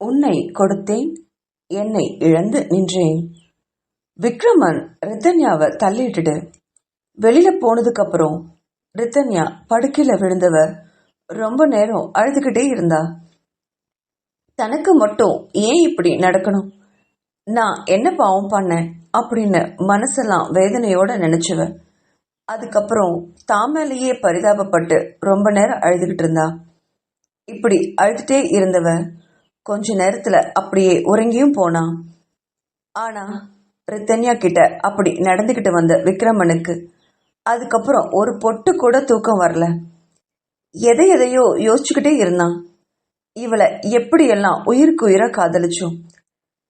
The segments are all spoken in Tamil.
உன்னை கொடுத்தேன், என்னை இழந்து நின்றேன். விக்ரமன் ரித்தன்யாவை தள்ளிட்டுட்டு வெளியில போனதுக்கு அப்புறம் ரித்தன்யா படுக்கையில விழுந்தவ ரொம்ப நேரம் அழுதுகிட்டே இருந்தா. தனக்கு மட்டும் ஏன் இப்படி நடக்கணும், நான் என்ன பாவம் பண்ணேன் அப்படின்னு மனசெல்லாம் வேதனையோட நினைச்சவ அதுக்கப்புறம் தாமேலேயே பரிதாபப்பட்டு ரொம்ப நேரம் அழுதுகிட்டு இருந்தா. இப்படி அழுதுட்டே இருந்தவ கொஞ்ச நேரத்துல அப்படியே உறங்கியும் போனா. ஆனா ரித்தன்யா கிட்ட அப்படி நடந்துகிட்டு வந்த விக்ரமனுக்கு அதுக்கப்புறம் ஒரு பொட்டு கூட தூக்கம் வரல. எதையோ யோசிச்சுக்கிட்டே இருந்தான். இவளை எப்படியெல்லாம் உயிருக்கு உயிரா காதலிச்சோம்,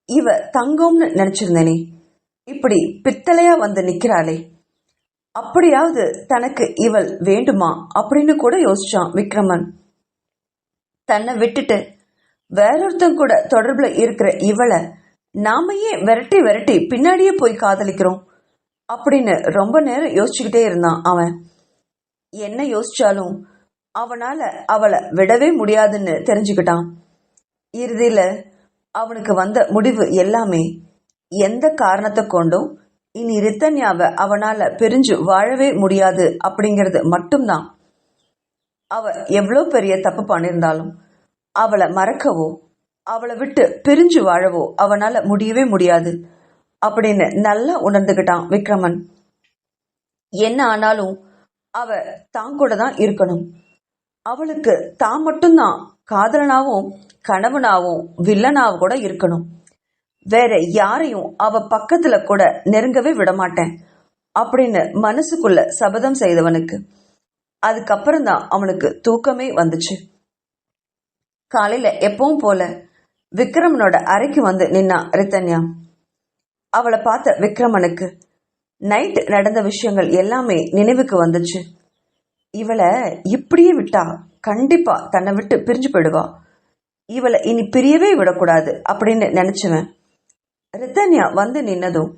இவ தங்கம்னு நினைச்சிருந்தேனே, இப்படி பித்தளையா வந்து நிக்கிறாளே, அப்படியாவது தனக்கு இவள் வேண்டுமா அப்படின்னு கூட யோசிச்சான் விக்ரமன். தன்னை விட்டுட்டு வேறொருத்தன் கூட தொடர்புல இருக்கிற இவளை நாம ஏன் விரட்டி விரட்டி பின்னாடியே போய் காதலிக்கிறோம் அப்படின்னு ரொம்ப நேரம் யோசிச்சுக்கிட்டே இருந்தான் அவன். என்ன யோசிச்சாலும் அவனால அவளை விடவே முடியாதுன்னு தெரிஞ்சுக்கிட்டான். இறுதியில அவனுக்கு வந்த முடிவு எல்லாமே எந்த காரணத்தை கொண்டும் இனி ரித்தன்யாவை அவனால பிரிஞ்சு வாழவே முடியாது அப்படிங்கிறது மட்டும்தான். அவ எவ்வளோ பெரிய தப்பு பண்ணியிருந்தாலும் அவளை மறக்கவோ அவளை விட்டு பிரிஞ்சு வாழவோ அவனால முடியவே முடியாது அப்படின்னு நல்லா உணர்ந்துகிட்டான் விக்ரமன். என்ன ஆனாலும் அவ தான் கூட தான் இருக்கணும். அவளுக்கு தான் மட்டும்தான் காதலனாவும் கணவனாவும் வில்லனாவும் கூட இருக்கணும். வேற யாரையும் அவ பக்கத்துல கூட நெருங்கவே விடமாட்டேன் அப்படின்னு மனசுக்குள்ள சபதம் செய்தவனுக்கு அதுக்கப்புறம் தான் அவனுக்கு தூக்கமே வந்துச்சு. காலையில எப்பவும் போல விக்ரமனோட அறைக்கு வந்து நின்னா ரித்தன்யா. அவளை பார்த்த விக்ரமனுக்கு நைட் நடந்த விஷயங்கள் எல்லாமே நினைவுக்கு வந்துச்சு. இவளை இப்படியே விட்டா கண்டிப்பா தன்னை விட்டு பிரிஞ்சு போயிடுவா, இவளை இனி பிரியவே விடக்கூடாது அப்படின்னு நினைச்சுவன். ரித்தன்யா வந்து நின்னதும்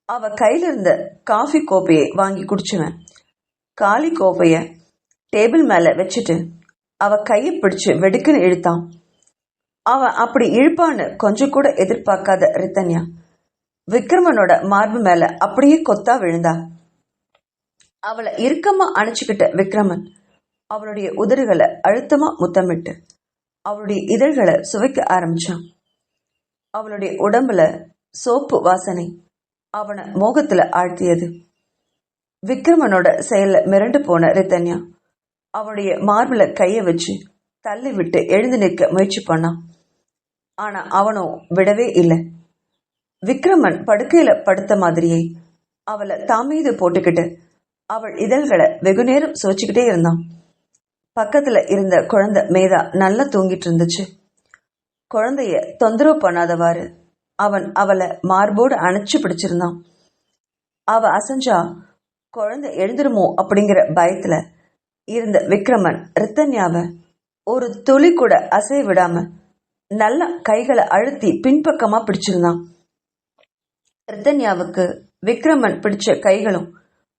அவ கையில இருந்த காஃபி கோப்பையை வாங்கி குடிச்சுவன். காலி கோப்பைய டேபிள் மேல வச்சுட்டு அவ கையை பிடிச்சு வெடுக்குன்னு இழுத்தான். அவன் அப்படி இழுப்பான்னு கொஞ்சம் கூட எதிர்பார்க்காத ரித்தன்யா விக்ரமனோட மார்பு மேல அப்படியே கொத்தா விழுந்தா. அவளை இறுக்கமா அணைச்சுக்கிட்ட விக்ரமன் அவளுடைய உதடுகளை அழுத்தமா முத்தமிட்டு அவளுடைய இதழ்களை சுவைக்க ஆரம்பிச்சான். அவளுடைய உடம்புல சோப்பு வாசனை அவனை மோகத்துல ஆழ்த்தியது. விக்ரமனோட செயல மிரண்டு போன ரித்தன்யா அவனுடைய மார்புல கைய வச்சு தள்ளி விட்டு எழுந்து நிற்க முயற்சி பண்ணான். ஆனா அவனும் விடவே இல்லை. விக்ரமன் படுக்கையில படுத்த மாதிரியே அவளை தாமீது போட்டுக்கிட்டு அவள் இதழ்களை வெகுநேரம் சுவைச்சுக்கிட்டே இருந்தான். பக்கத்துல இருந்த குழந்தை மேதா நல்லா தூங்கிட்டு இருந்துச்சு. குழந்தைய தொந்தரவு பண்ணாதவாறு அவன் அவளை மார்போடு அணைச்சு பிடிச்சிருந்தான். அவ அசஞ்சா குழந்தை எழுந்துருமோ அப்படிங்கிற பயத்துல இருந்த விக்ரமன் ரித்தன்யாவை ஒரு துளி கூட அசைய விடாம நல்ல கைகளை அழுத்தி பின்பக்கமா பிடிச்சிருந்தான். ரித்தன்யாவுக்கு விக்ரமன் பிடிச்ச கைகளும்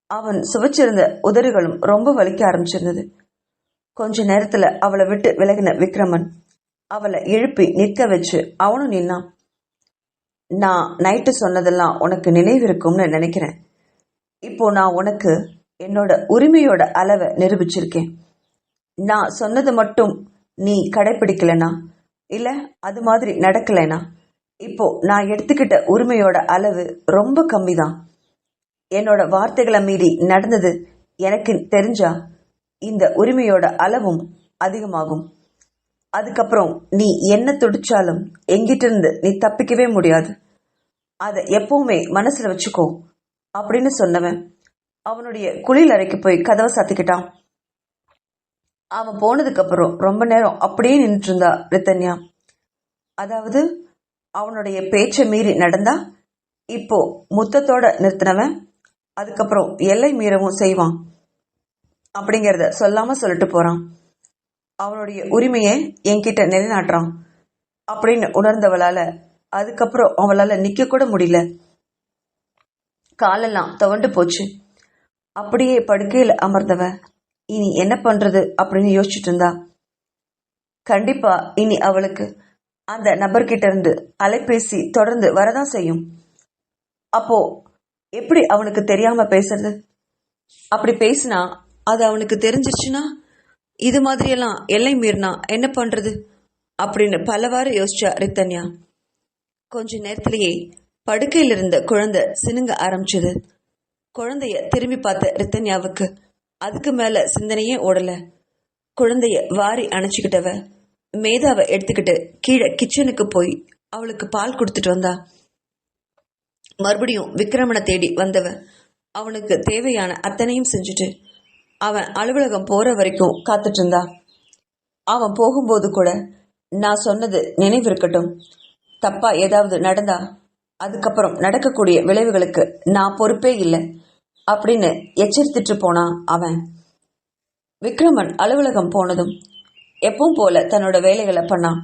அவன் சுவைச்சிருந்த உதடுகளும் ரொம்ப வலிக்க ஆரம்பிச்சிருந்தது. கொஞ்ச நேரத்துல அவளை விட்டு விலகின விக்ரமன் அவளை எழுப்பி நிற்க வச்சு அவனும் நின்னான். நான் நைட்டு சொன்னதெல்லாம் உனக்கு நினைவு இருக்கும்னு நினைக்கிறேன். இப்போ நான் உனக்கு என்னோட உரிமையோட அளவை நிரூபிச்சிருக்கேன். நான் சொன்னது மட்டும் நீ கடைபிடிக்கலனா இல்ல அது மாதிரி நடக்கலைனா இப்போ நான் எடுத்துக்கிட்ட உரிமையோட அளவு ரொம்ப கம்மி தான். என்னோட வார்த்தைகளை மீறி நடந்தது எனக்கு தெரிஞ்சா இந்த உரிமையோட அளவும் அதிகமாகும். அதுக்கப்புறம் நீ என்ன துடிச்சாலும் எங்கிட்ட இருந்து நீ தப்பிக்கவே முடியாது. அதை எப்பவுமே மனசுல வச்சுக்கோ அப்படின்னு சொன்னவன் அவனுடைய குளியல் அறைக்கு போய் கதவை சாத்திக்கிட்டான். அவன் போனதுக்கு அப்புறம் ரொம்ப நேரம் அப்படியே நின்றுட்டு இருந்தா ரித்தன்யா. அதாவது அவனுடைய பேச்சை மீறி நடந்தா இப்போ முத்தத்தோட நிறுத்தினவன் அதுக்கப்புறம் எல்லை மீறவும் செய்வான் அப்படிங்கிறத சொல்லாம சொல்லிட்டு போறான். அவனுடைய உரிமையை என்கிட்ட நிலைநாட்டுறான் அப்படின்னு உணர்ந்தவளால அதுக்கப்புறம் அவளால நிக்க கூட முடியல. காலெல்லாம் துவண்டு போச்சு. அப்படியே படுக்கையில் அமர்ந்தவ இனி என்ன பண்றது அப்படின்னு யோசிச்சுட்டு இருந்தா. கண்டிப்பா இனி அவளுக்கு அந்த நபர்கிட்ட இருந்து அலைபேசி தொடர்ந்து வரதான் செய்யும். அப்போ எப்படி அவனுக்கு தெரியாம பேசுறது? அப்படி பேசினா அது அவனுக்கு தெரிஞ்சிருச்சுன்னா இது மாதிரியெல்லாம் எல்லை மீறினா என்ன பண்றது அப்படின்னு பலவாறு யோசிச்சா ரித்தன்யா. கொஞ்ச நேரத்திலேயே படுக்கையில் இருந்த குழந்தை சினுங்க ஆரம்பிச்சது. குழந்தைய திரும்பி பார்த்த ரித்தன்யாவுக்கு அதுக்கு மேல சிந்தனையே ஓடல. குழந்தைய வாரி அணைச்சுக்கிட்டவ மேதாவை எடுத்துக்கிட்டு கீழே கிச்சனுக்கு போய் அவளுக்கு பால் கொடுத்துட்டு வந்தா. மறுபடியும் விக்ரமனை தேடி வந்தவ அவனுக்கு தேவையான அத்தனையும் செஞ்சுட்டு அவன் அலுவலகம் போற வரைக்கும் காத்துட்டு இருந்தா. அவன் போகும்போது கூட நான் சொன்னது நினைவு இருக்கட்டும், தப்பா ஏதாவது நடந்தா அதுக்கப்புறம் நடக்கக்கூடிய விளைவுகளுக்கு நான் பொறுப்பே இல்லை அப்படின்னு எச்சரித்துட்டு போனான் அவன். விக்ரமன் அலுவலகம் போனதும் எப்பவும் போல தன்னோட வேலைகளை பண்ணான்.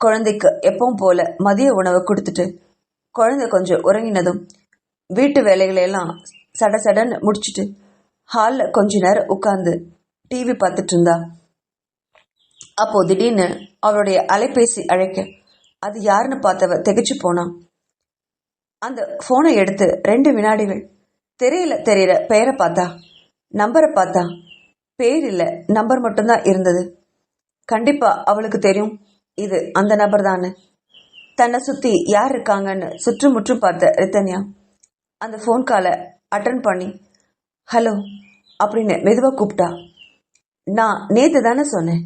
குழந்தைக்கு எப்பவும் போல மதிய உணவு கொடுத்துட்டு குழந்தை கொஞ்சம் உறங்கினதும் வீட்டு வேலைகளை எல்லாம் சடசடன்னு முடிச்சுட்டு ஹாலில் கொஞ்ச நேரம் உட்கார்ந்து டிவி பார்த்துட்டு இருந்தா. அப்போ திடீர்னு அவளுடைய அலைபேசி அழைக்க அது யாருன்னு பார்த்தவ திகைச்சு போனான். அந்த போனை எடுத்து 2 வினாடிகள் தெரியல தெரியற பெயரை பார்த்தா, நம்பரை பார்த்தா. பேர் இல்லை, நம்பர் மட்டும்தான் இருந்தது. கண்டிப்பா அவளுக்கு தெரியும் இது அந்த நபர் தானு. தன்னை சுத்தி யார் இருக்காங்கன்னு சுற்றுமுற்றும் பார்த்த ரித்தன்யா அந்த ஃபோன் காலை அட்டன் பண்ணி ஹலோ அப்படின்னு மெதுவாக கூப்பிட்டா. நான் நேற்று தானே சொன்னேன்,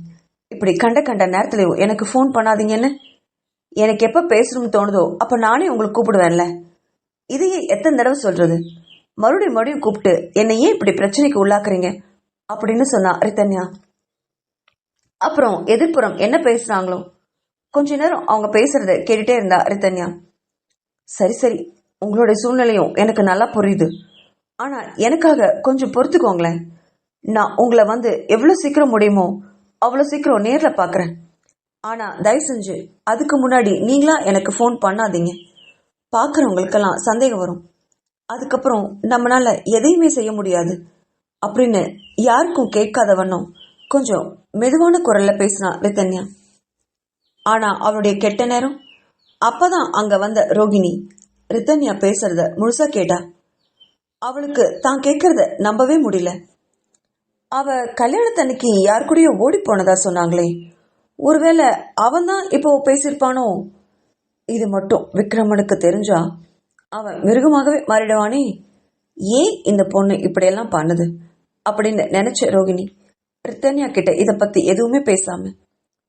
இப்படி கண்ட கண்ட நேரத்துலையும் எனக்கு ஃபோன் பண்ணாதீங்கன்னு. எனக்கு எப்போ பேசணும்னு தோணுதோ அப்போ நானே உங்களுக்கு கூப்பிடுவேன்ல. இதையே எத்தனை தடவை சொல்றது? மறுபடியும் கூப்பிட்டு என்னை ஏன் இப்படி பிரச்சனைக்கு உள்ளாக்குறீங்க அப்படின்னு சொன்னா ரித்தன்யா. அப்புறம் எதிர்ப்புறம் என்ன பேசுறாங்களோ கொஞ்ச நேரம் அவங்க பேசுறத கேட்டுட்டே இருந்தா ரித்தன்யா. சரி சரி, உங்களுடைய சூழ்நிலையும் எனக்கு நல்லா புரியுது. ஆனா எனக்காக கொஞ்சம் பொறுத்துக்கோங்களேன். நான் உங்களை எவ்வளோ சீக்கிரம் முடியுமோ அவ்வளோ சீக்கிரம் நேரில் பார்க்குறேன். ஆனா தயவு செஞ்சு அதுக்கு முன்னாடி நீங்களா எனக்கு ஃபோன் பண்ணாதீங்க. பார்க்குறவங்களுக்கெல்லாம் சந்தேகம் வரும். அதுக்கப்புறம் நம்மளால எதையுமே செய்ய முடியாது அப்படின்னு யாருக்கும் கேட்காத வண்ணம் கொஞ்சம் மெதுவான குரல்ல பேசினா ரித்தன்யா. ஆனா அவளுடைய கெட்ட நேரம் அப்பதான் அங்க வந்த ரோகிணி ரித்தன்யா பேசுறத முழுசா கேட்டா. அவளுக்கு தான் கேட்கறத நம்பவே முடியல. அவ கல்யாணத்தன்னைக்கு யார் கூடயோ ஓடி போனதா சொன்னாங்களே, ஒருவேளை அவன் தான் இப்போ பேசியிருப்பானோ? இது மட்டும் விக்ரமனுக்கு தெரிஞ்சா அவன் மிருகமாகவே மாறிடுவானே. ஏன் இந்த பொண்ணு இப்படியெல்லாம் பண்ணுது அப்படின்னு நினைச்ச ரோகிணி ரித்தன்யா கிட்ட இதை பத்தி எதுவுமே பேசாம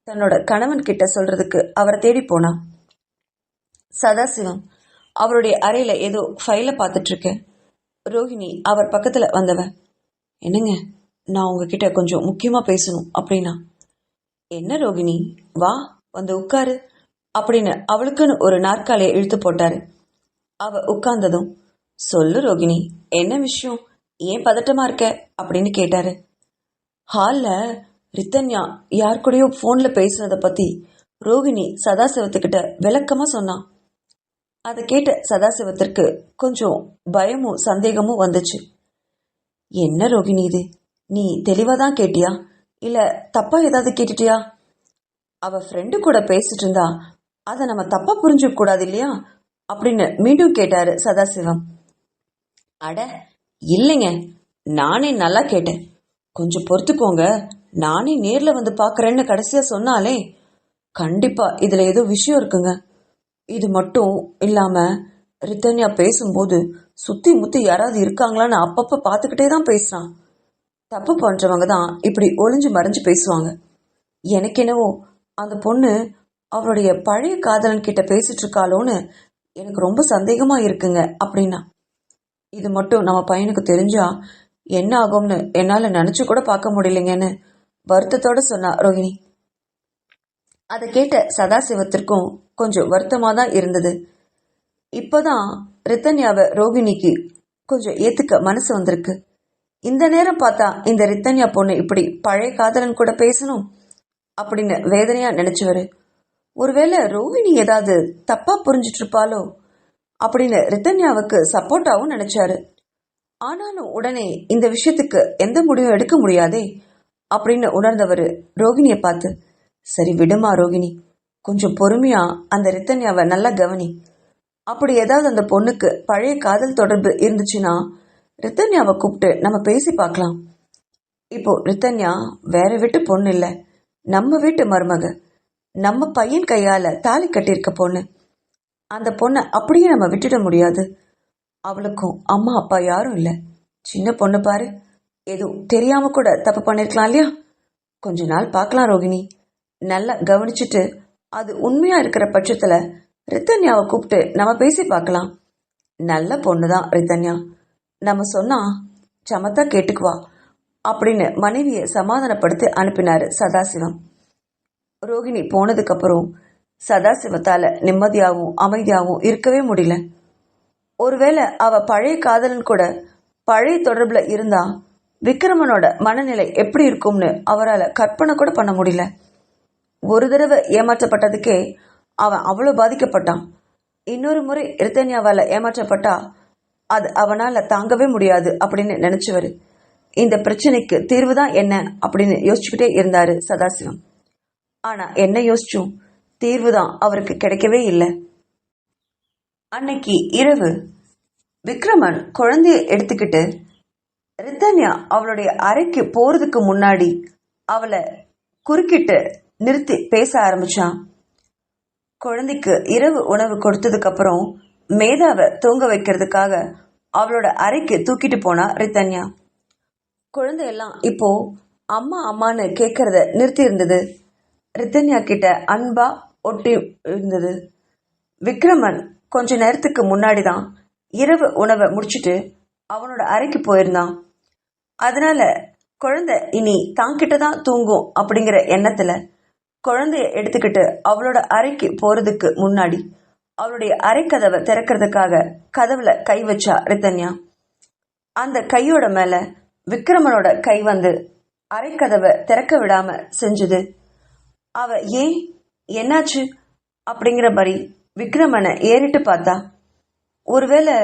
தன்னோட கணவன் கிட்ட சொல்றதுக்கு அவரை தேடி போனா. சதாசிவம் அவருடைய அறையில ஏதோ ஃபைல பார்த்துட்டு இருக்க. ரோஹிணி அவர் பக்கத்துல வந்தவ, என்னங்க நான் உங்ககிட்ட கொஞ்சம் முக்கியமா பேசணும் அப்படின்னா. என்ன ரோகிணி, வா உட்காரு அப்படின்னு அவளுக்குன்னு ஒரு நாற்காலியை இழுத்து போட்டாரு. அவ உட்கார்ந்ததும் சொல்லு ரோகிணி, என்ன விஷயம், ஏன் பதட்டமா இருக்க அப்படின்னு கேட்டாரு. ஹால்ல ரித்தன்யா யார் கூடயோ போன்ல பேசுனத பத்தி ரோகிணி சதாசிவத்துக்கிட்ட விளக்கமா சொன்னான். அதை கேட்ட சதாசிவத்திற்கு கொஞ்சம் பயமும் சந்தேகமும் வந்துச்சு. என்ன ரோகிணி இது, நீ தெளிவாதான் கேட்டியா இல்ல தப்பா ஏதாவது கேட்டுட்டியா? அவ ஃப்ரெண்டு கூட பேசிட்டு இருந்தா அதை நம்ம தப்பா புரிஞ்சுக்க கூடாது இல்லையா அப்படின்னு மீண்டும் கேட்டாரு சதாசிவம். அட இல்லைங்க, நானே நல்லா கேட்டேன், கொஞ்சம் பொறுத்துக்கோங்க, நானே நேர்ல பாக்குறேன்னு கடைசியா சொன்னாலே கண்டிப்பா இதுல ஏதோ விஷயம் இருக்குங்க. இது மட்டும் இல்லாம ரித்தன்யா பேசும்போது சுத்தி முத்தி யாராவது இருக்காங்களான்னு அப்பப்ப பார்த்துக்கிட்டே தான் பேசுறான். தப்பு பண்றவங்க தான் இப்படி ஒளிஞ்சு மறைஞ்சு பேசுவாங்க. எனக்கு என்னவோ அந்த பொண்ணு அவளுடைய பழைய காதலன் கிட்ட பேசிட்டு இருக்காளோன்னு எனக்கு ரொம்ப சந்தேகமா இருக்குங்க அப்படின்னா. இது மட்டும் நம்ம பையனுக்கு தெரிஞ்சா என்ன ஆகும்னு என்னால நினைச்சு கூட பார்க்க முடியலைங்கன்னு வருத்தத்தோட சொன்னா ரோஹிணி. அதை கேட்ட சதாசிவத்திற்கும் கொஞ்சம் வருத்தமா தான் இருந்தது. இப்பதான் ரித்தன்யாவை ரோகிணிக்கு கொஞ்சம் ஏத்துக்க மனசு வந்திருக்கு. இந்த நேரம் பார்த்தா இந்த ரித்தன்யா பொண்ணு இப்படி பழைய காதலன் கூட பேசணும் அப்படின்னு வேதனையா நினைச்சவரு ஒருவேளை ரோஹிணி ஏதாவது தப்பா புரிஞ்சிட்டு இருப்பாளோ அப்படின்னு ரித்தன்யாவுக்கு சப்போர்ட்டாவும் நினைச்சாரு. ஆனாலும் உடனே இந்த விஷயத்துக்கு எந்த முடிவும் எடுக்க முடியாதே அப்படின்னு உணர்ந்தவர் ரோகிணியை பார்த்து, சரி விடுமா ரோகிணி, கொஞ்சம் பொறுமையா அந்த ரித்தன்யாவை நல்லா கவனி. அப்படி ஏதாவது அந்த பொண்ணுக்கு பழைய காதல் தொடர்பு இருந்துச்சுன்னா ரித்தன்யாவை கூப்பிட்டு நம்ம பேசி பார்க்கலாம். இப்போ ரித்தன்யா வேற வீட்டு பொண்ணு இல்லை, நம்ம வீட்டு மருமக, நம்ம பையன் கையால தாலி கட்டியிருக்க பொண்ணு. அந்த பொண்ணை அப்படியே நம்ம விட்டுட முடியாது. அவளுக்கும் அம்மா அப்பா யாரும் இல்லை. சின்ன பொண்ணு பாரு, ஏதோ தெரியாம கூட தப்பு பண்ணிருக்கலாம் இல்லையா? கொஞ்ச நாள் பார்க்கலாம் ரோகிணி. நல்லா கவனிச்சுட்டு அது உண்மையா இருக்கிற பட்சத்துல ரித்தன்யாவை கூப்பிட்டு நம்ம பேசி பார்க்கலாம். நல்ல பொண்ணுதான் ரித்தன்யா, நம்ம சொன்னா சமத்தா கேட்டுக்குவா அப்படின்னு மனைவியை சமாதானப்படுத்தி அனுப்பினாரு சதாசிவம். ரோகிணி போனதுக்கு அப்புறம் சதாசிவத்தால நிம்மதியாகவும் அமைதியாகவும் இருக்கவே முடியல. ஒருவேளை அவ பழைய காதலன் கூட பழைய தொடர்புல இருந்தா விக்ரமனோட மனநிலை எப்படி இருக்கும்னு அவரால் கற்பனை கூட பண்ண முடியல. ஒரு தடவை ஏமாற்றப்பட்டதுக்கே அவன் அவ்வளோ பாதிக்கப்பட்டான். இன்னொரு முறை ரித்தன்யாவால் ஏமாற்றப்பட்டா அது அவனால் தாங்கவே முடியாது அப்படின்னு நினைச்சவர் இந்த பிரச்சனைக்கு தீர்வு தான் என்ன அப்படின்னு யோசிச்சுக்கிட்டே இருந்தாரு சதாசிவம். ஆனா என்ன யோசிச்சும் தீர்வு தான் அவருக்கு கிடைக்கவே இல்லை. அன்னைக்கு இரவு விக்ரமன் குழந்தைய எடுத்துக்கிட்டு ரித்தன்யா அவளுடைய அறைக்கு போறதுக்கு முன்னாடி அவளை குறுக்கிட்டு நிறுத்தி பேச ஆரம்பிச்சான். குழந்தைக்கு இரவு உணவு கொடுத்ததுக்கு அப்புறம் மேதாவை தூங்க வைக்கிறதுக்காக அவளோட அறைக்கு தூக்கிட்டு போனா ரித்தன்யா. குழந்தையெல்லாம் இப்போ அம்மா அம்மான்னு கேட்கறத நிறுத்தி இருந்தது. ரித்தன்யா கிட்ட அன்பா ஒட்டி இருந்தது. விக்ரமன் கொஞ்ச நேரத்துக்கு முன்னாடி தான் இரவு உணவை முடிச்சுட்டு அவனோட அறைக்கு போயிருந்தான். அதனால குழந்தை இனி தாங்கிட்ட தான் தூங்கும் அப்படிங்கிற எண்ணத்துல குழந்தைய எடுத்துக்கிட்டு அவளோட அறைக்கு போறதுக்கு முன்னாடி அவளுடைய அறை கதவை திறக்கிறதுக்காக கதவுல கை வச்சா ரித்தன்யா. அந்த கையோட மேல விக்ரமனோட கை வந்து அறை கதவை திறக்க விடாம செஞ்சது. அவ ஏன் என்னாச்சு அப்படிங்கிற மாதிரி விக்ரமனை ஏறிட்டு பார்த்தா. ஒருவேளை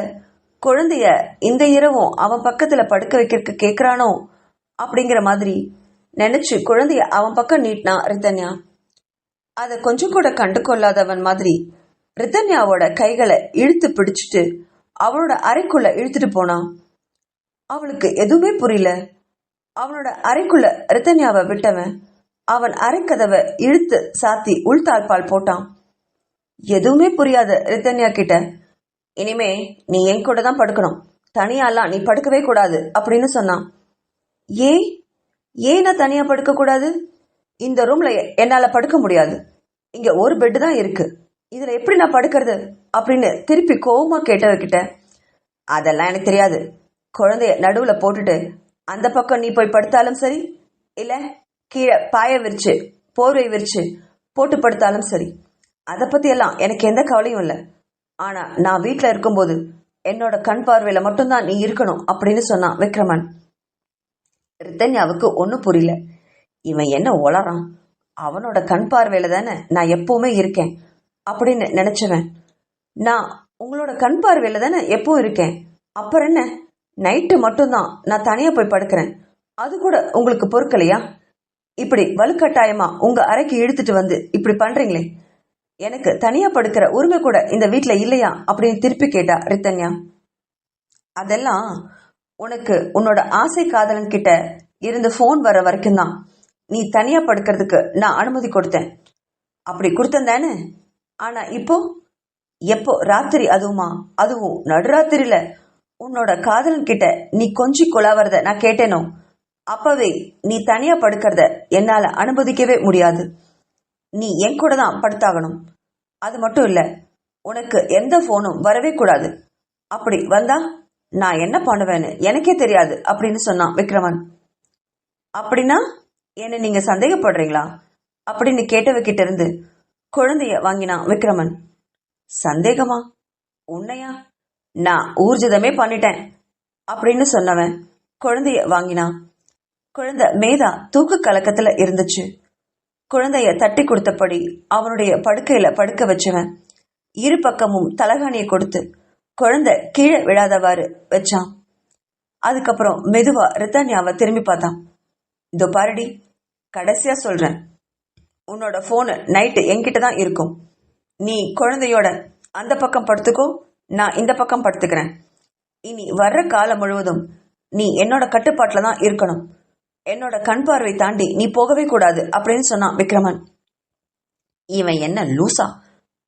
குழந்தைய இந்த இரவும் அவன் பக்கத்துல படுக்க வைக்கிறதுக்கு கேட்கிறானோ அப்படிங்கிற மாதிரி நினைச்சு குழந்தைய அவன் பக்கம் நீட்டினா ரித்தன்யா. அதை கொஞ்சம் கூட கண்டு கொள்ளாதவன் மாதிரி ரித்தன்யாவோட கைகளை இழுத்து பிடிச்சிட்டு அவளோட அறைக்குள்ள இழுத்துட்டு போனான். அவளுக்கு எதுவுமே புரியல. அவனோட அறைக்குள்ள ரித்தன்யாவை விட்டவன் அவன் அறைக்கதவை இழுத்து சாத்தி உள்தாழ்பால் போட்டான். எதுவுமே புரியாத ரித்தன்யா கிட்ட இனிமே நீ என் கூட தான் படுக்கணும், தனியாலாம் நீ படுக்கவே கூடாது அப்படின்னு சொன்னான். ஏன் நான் தனியா படுக்க கூடாது? இந்த ரூம்ல என்னால படுக்க முடியாது. இங்க ஒரு பெட் தான் இருக்கு, இதுல எப்படி நான் படுக்கிறது அப்படின்னு திருப்பி கோவமா கேட்டவகிட்ட அதெல்லாம் எனக்கு தெரியாது. குழந்தைய நடுவுல போட்டுட்டு அந்த பக்கம் நீ போய் படுத்தாலும் சரி, இல்ல கீழே பாய விரிச்சு போர்வை விரிச்சு போட்டு படுத்தாலும் சரி, அதை பத்தி எல்லாம் எனக்கு எந்த கவலையும் இல்லை. ஆனா நான் வீட்டுல இருக்கும்போது என்னோட கண் பார்வையில மட்டும்தான் நீ இருக்கணும் அப்படின்னு சொன்னான் விக்ரமன். ரித்தன்யாவுக்கு ஒன்னும் புரியல. இவன் என்ன உளறான்? அவனோட கண் பார்வையில தானே நான் எப்பவுமே இருக்கேன் அப்படின்னு நினைச்சவன், நான் உங்களோட கண் பார்வையில தானே எப்பவும் இருக்கேன், அப்புறம் என்ன நைட்டு மட்டும்தான் நான் தனியா போய் படுக்கிறேன், அது கூட உங்களுக்கு பொறுக்கலையா? இப்படி வலுக்கட்டாயமா உங்க அறைக்கு இழுத்துட்டு வந்து இப்படி பண்றீங்களே, எனக்கு தனியா படுக்கிற உரிமை கூட இந்த வீட்டுல இல்லையா அப்படின்னு திருப்பி கேட்டா ரித்தன்யா. அதெல்லாம் உனக்கு உன்னோட ஆசை காதலன் கிட்ட இருந்து போன் வர வரைக்கும் தான் நீ தனியா படுக்கிறதுக்கு நான் அனுமதி கொடுத்தேன். அப்படி கொடுத்தேன் தானே? ஆனா எப்போ ராத்திரி, அதுவும் நடுராத்திரியில உன்னோட காதலன் கிட்ட நீ கொஞ்சி கொலாவறத நான் கேட்டேனோ அப்பவே நீ தனியா படுக்கிறத என்னால அனுமதிக்கவே முடியாது. நீ என் கூட தான் படுத்தாகணும். அது மட்டும் இல்ல, உனக்கு எந்த போனும் வரவே கூடாது. அப்படி வந்தா நான் என்ன பண்ணுவேன்னு எனக்கே தெரியாது அப்படின்னு சொன்னான் விக்ரமன். அப்படின்னா என்ன நீங்க சந்தேகப்படுறீங்களா அப்படின்னு கேட்டவகிட்ட இருந்து குழந்தைய வாங்கினான் விக்ரமன். சந்தேகமா? உன்னையா? நான் ஊர்ஜிதமே பண்ணிட்டேன் அப்படின்னு சொன்னவன் குழந்தைய வாங்கினான். குழந்தை மேதா தூக்க கலக்கத்துல இருந்துச்சு. குழந்தைய தட்டி கொடுத்தபடி அவனுடைய படுக்கையில படுக்க வச்சவன் இரு பக்கமும் தலகாணியை கொடுத்து குழந்தை கீழே விழாதவாறு வச்சான். அதுக்கப்புறம் மெதுவா ரித்தன்யாவை திரும்பி பார்த்தான். இதோ பாருடி, கடைசியா சொல்றேன், உன்னோட போனு நைட்டு என்கிட்ட தான் இருக்கும். நீ குழந்தையோட அந்த பக்கம் படுத்துக்கோ, நான் இந்த பக்கம் படுத்துக்கிறேன். இனி வர்ற காலம் முழுவதும் நீ என்னோட கட்டுப்பாட்டில் தான் இருக்கணும். என்னோட கண் பார்வை தாண்டி நீ போகவே கூடாது அப்படின்னு சொன்னான் விக்ரமன். இவன் என்ன லூசா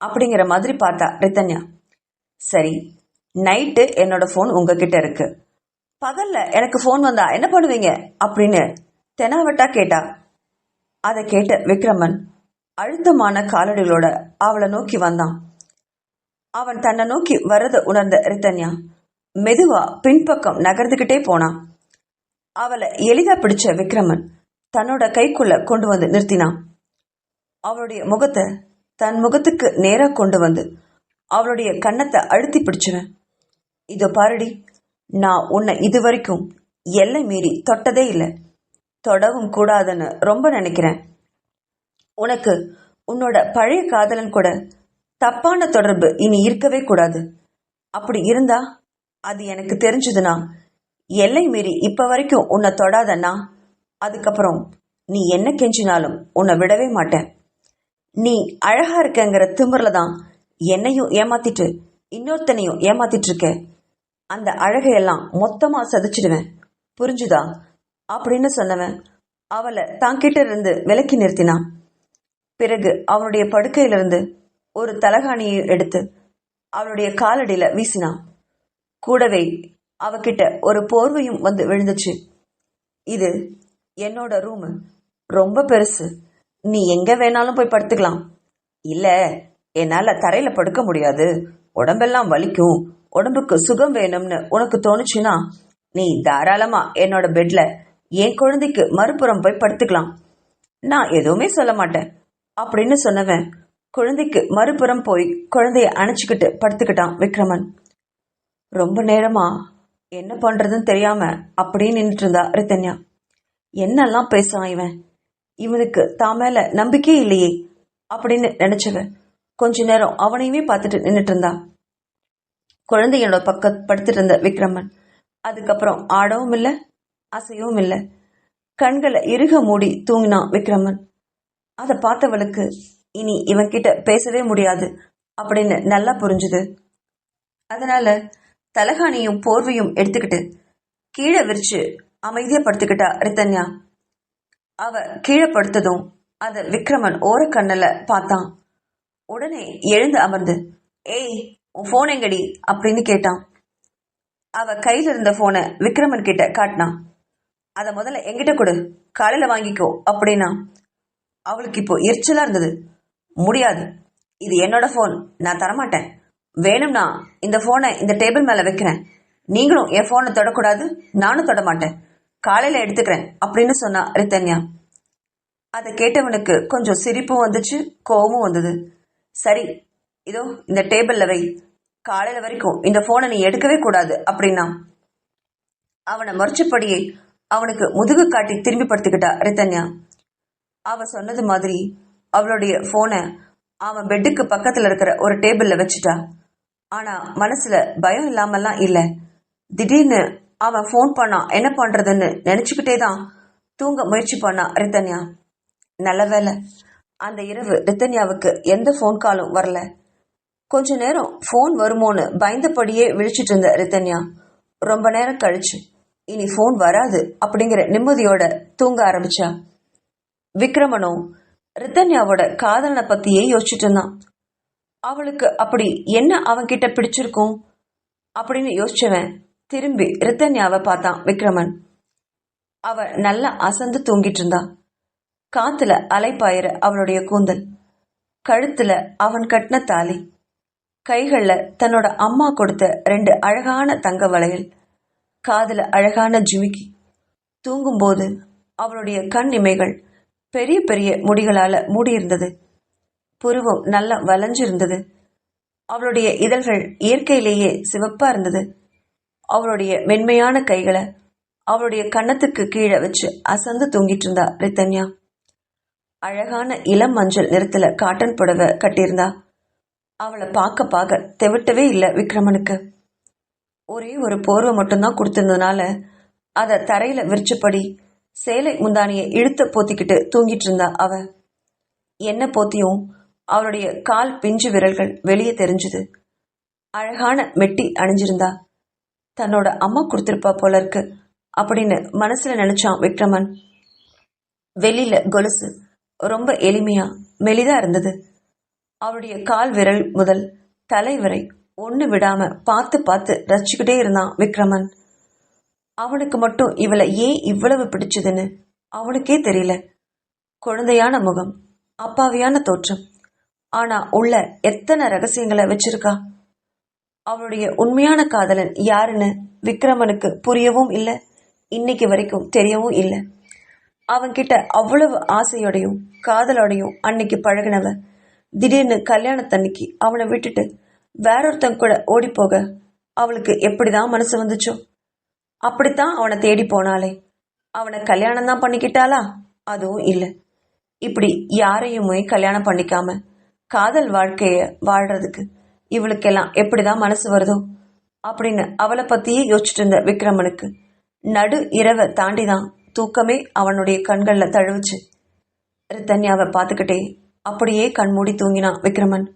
அப்படிங்கிற மாதிரி பார்த்தா ரித்தன்யா. சரி, நைட்டு என்னோட போன் உங்ககிட்ட இருக்கு, பகல்ல எனக்கு போன் வந்தா என்ன பண்ணுவீங்க அப்படின்னு தெனாவட்டா கேட்டா. அதை கேட்ட விக்ரமன் அழுத்தமான காலடிகளோட அவளை நோக்கி வந்தான். அவன் தன்னை நோக்கி வர்றதை உணர்ந்த ரித்தன்யா மெதுவா பின்பக்கம் நகர்ந்துகிட்டே போனான். அவளை எளிதா பிடிச்ச விக்ரமன் தன்னோட கைக்குள்ள கொண்டு வந்து நிறுத்தினான். அவளுடைய முகத்தை தன் முகத்துக்கு நேரா கொண்டு வந்து அவளுடைய கன்னத்தை அழுத்தி பிடிச்சுவேன். இதோ பாருடி, நான் உன்னை இதுவரைக்கும் எல்லை மீறி தொட்டதே இல்லை, தொடவும் கூடாதுன்னு ரொம்ப நினைக்கிறேன். உனக்கு உன்னோட பழைய காதலன் கூட தப்பான தொடர்பு இனி இருக்கவே கூடாது. அப்படி இருந்தா அது எனக்கு தெரிஞ்சதுன்னா, எல்லை மீறி இப்ப வரைக்கும் உன்னை தொடாதன்னா, அதுக்கப்புறம் நீ என்ன கெஞ்சினாலும் உன்னை விடவே மாட்டேன். நீ அழகா இருக்கங்கிற திமிர்ல தான் என்னையும் ஏமாத்திட்டு இன்னொருத்தனையும் ஏமாத்திட்டு இருக்க. அந்த அழகையெல்லாம் மொத்தமா சதிச்சிடுவேன், புரிஞ்சுதா அப்படின்னு சொன்னவன் அவளை தாங்கிட்ட இருந்து விலக்கி நிறுத்தினான். பிறகு அவனுடைய படுக்கையிலிருந்து ஒரு தலகாணியை எடுத்து அவளுடைய காலடியில வீசினான். கூடவே அவகிட்ட ஒரு போர்வையும் வந்து விழுந்துச்சு. இது என்னோட ரூமு, ரொம்ப பெருசு, நீ எங்க வேணாலும் போய் படுத்துக்கலாம். இல்ல, என்னால தரையில படுக்க முடியாது, உடம்பெல்லாம் வலிக்கும், உடம்புக்கு சுகம் வேணும்னு உனக்கு தோணுச்சுன்னா நீ தாராளமா என்னோட பெட்ல என் குழந்தைக்கு மறுபுறம் போய் படுத்துக்கலாம், நான் எதுவுமே சொல்ல மாட்டேன் அப்படின்னு சொன்னவன் குழந்தைக்கு மறுபுறம் போய் குழந்தைய அணைச்சுக்கிட்டு படுத்துக்கிட்டான் விக்ரமன். ரொம்ப நேரமா என்ன பண்றதுன்னு தெரியாம அப்படியே நின்றுட்டு இருந்தா ரித்தன்யா. என்னெல்லாம் பேசுறான் இவன், இவனுக்கு தான் மேல நம்பிக்கையே இல்லையே அப்படின்னு நினைச்சவ கொஞ்ச நேரம் அவனையுமே பார்த்துட்டு நின்றுட்டு இருந்தா. குழந்தையோட பக்கம் படுத்துட்டு இருந்த விக்ரமன் அதுக்கப்புறம் ஆடவும் இல்லை, அசையவும் இல்லை. கண்களை இறுக மூடி தூங்கினான் விக்ரமன். அதை பார்த்தவளுக்கு இனி இவன் கிட்ட பேசவே முடியாது அப்படின்னு நல்லா புரிஞ்சுது. அதனால தலகாணியும் போர்வையும் எடுத்துக்கிட்டு கீழே விரிச்சு அமைதியா படுத்துக்கிட்டா ரித்தன்யா. அவ கீழே படுத்ததும் அத விக்ரமன் ஓர கண்ணல பார்த்தான். உடனே எழுந்து அமர்ந்து, ஏய் உன் போன் எங்கடி அப்படின்னு கேட்டான். அவ கையில இருந்த போனை விக்ரமன் கிட்ட காட்டினான். அத முதல்ல என்கிட்ட கொடு, காலையில வாங்கிக்கோ அப்படின்னா. அவளுக்கு இப்போ எரிச்சலா இருந்தது. முடியாது, இது என்னோட போன், நான் தரமாட்டேன். வேணும்னா இந்த போனை இந்த டேபிள் மேல வைக்கிறேன், நீங்களும் என் போனை தொடக்கூடாது, நானும் தொட மாட்டேன், காலையில எடுத்துக்கிறேன் அப்படின்னு சொன்னா ரித்தன்யா. அதை கேட்டவனுக்கு கொஞ்சம் சிரிப்பும் வந்துச்சு, கோவமும் வந்தது. சரி, இதோ இந்த டேபிள்ல வை, காலையில வரைக்கும் இந்த போனை நீ எடுக்கவே கூடாது அப்படின்னா. அவனை மறைச்சபடியே அவனுக்கு முதுகு காட்டி திரும்பி படுத்துக்கிட்டா ரித்தன்யா. அவ சொன்னது மாதிரி அவளுடைய போனை அவன் பெட்டுக்கு பக்கத்துல இருக்கிற ஒரு டேபிள்ல வச்சுட்டா. ஆனா மனசுல பயம் இல்லாமல்லாம் இல்ல. திடீர்னு அவன் போன் பண்ணா என்ன பண்றதுன்னு நினைச்சுக்கிட்டே தான் தூங்க முயற்சி பண்ணா ரித்தன்யா. நல்ல வேலை, அந்த இரவு ரித்தன்யாவுக்கு எந்த போன் காலும் வரல. கொஞ்ச நேரம் போன் வருமோன்னு பயந்தபடியே விழிச்சிட்டு இருந்த ரித்தன்யா ரொம்ப நேரம் கழிச்சு இனி போன் வராது அப்படிங்கிற நிம்மதியோட தூங்க ஆரம்பிச்சா. விக்ரமனும் ரித்தன்யாவோட காதலனை பத்தியே யோசிச்சுட்டு இருந்தான். அவளுக்கு அப்படி என்ன அவன்கிட்ட பிடிச்சிருக்கும் அப்படின்னு யோசிச்சவன் திரும்பி ரித்தன்யாவை பார்த்தான் விக்ரமன். அவ நல்லா அசந்து தூங்கிட்டு இருந்தா. காத்துல அலைப்பாயிர அவளுடைய கூந்தல், கழுத்துல அவன் கட்டின தாலி, கைகள்ல தன்னோட அம்மா கொடுத்த 2 அழகான தங்க வளையல், காதுல அழகான ஜிமிக்கி. தூங்கும்போது அவளுடைய கண் இமைகள் பெரிய பெரிய முடிகளால மூடியிருந்தது. புருவம் நல்லா வளைஞ்சிருந்தது. அவளுடைய இதழ்கள் இயற்கையிலேயே சிவப்பா இருந்தது. அவளுடைய மென்மையான கைகளை அவளுடைய கன்னத்துக்கு கீழே வச்சு அசந்து தூங்கிட்டு இருந்தா ரித்தன்யா. அழகான இளம் மஞ்சள் நிறத்துல காட்டன் புடவை கட்டியிருந்தா. அவளை பார்க்க பார்க்க தெவிட்டவே இல்லை விக்ரமனுக்கு. ஒரே ஒரு போர்வை மட்டும்தான் கொடுத்திருந்ததுனால அதை தரையில விரிச்சபடி சேலை முந்தானியை இழுத்து போத்திக்கிட்டு தூங்கிட்டு இருந்தா அவ. எண்ணெய் போத்தியும் அவளுடைய கால் பிஞ்சு விரல்கள் வெளியே தெரிஞ்சுது. அழகான மெட்டி அணிஞ்சிருந்தா. தன்னோட அம்மா கொடுத்திருப்பா போல இருக்கு அப்படின்னு மனசுல நினைச்சான் விக்ரமன். வெளியில கொலுசு ரொம்ப எளிமையா மெலிதா இருந்தது. அவளுடைய கால் விரல் முதல் தலை வரை ஒண்ணு விடாம பார்த்து பார்த்து ரசிச்சுக்கிட்டே இருந்தான் விக்ரமன். அவனுக்கு மட்டும் இவளை ஏன் இவ்வளவு பிடிச்சதுன்னு அவனுக்கே தெரியல. குழந்தையான முகம், அப்பாவியான தோற்றம், ஆனா உள்ள எத்தனை ரகசியங்களை வச்சிருக்கா. அவளுடைய உண்மையான காதலன் யாருன்னு விக்ரமனுக்கு புரியவும் இல்லை, இன்னைக்கு வரைக்கும் தெரியவும் இல்லை. அவன்கிட்ட அவ்வளவு ஆசையோடையும் காதலோடையும் அன்னைக்கு பழகினவ திடீர்னு கல்யாணத்தன்னைக்கு அவனை விட்டுட்டு வேறொருத்தன் கூட ஓடி போக அவளுக்கு எப்படிதான் மனசு வந்துச்சோ. அப்படித்தான் அவனை தேடி போனாலே. அவனை கல்யாணம் தான் பண்ணிக்கிட்டாளா? அதுவும் இல்லை. இப்படி யாரையுமே கல்யாணம் பண்ணிக்காம காதல் வாழ்க்கைய வாழ்றதுக்கு இவளுக்கெல்லாம் எப்படிதான் மனசு வருதோ அப்படின்னு அவளை பத்தியே யோசிச்சுட்டு இருந்த விக்ரமனுக்கு நடு இரவை தாண்டிதான் தூக்கமே அவனுடைய கண்கள்ல தழுவுச்சு. ரித்தன்யாவை பார்த்துக்கிட்டே அப்படியே கண்மூடி தூங்கினான் விக்ரமன்.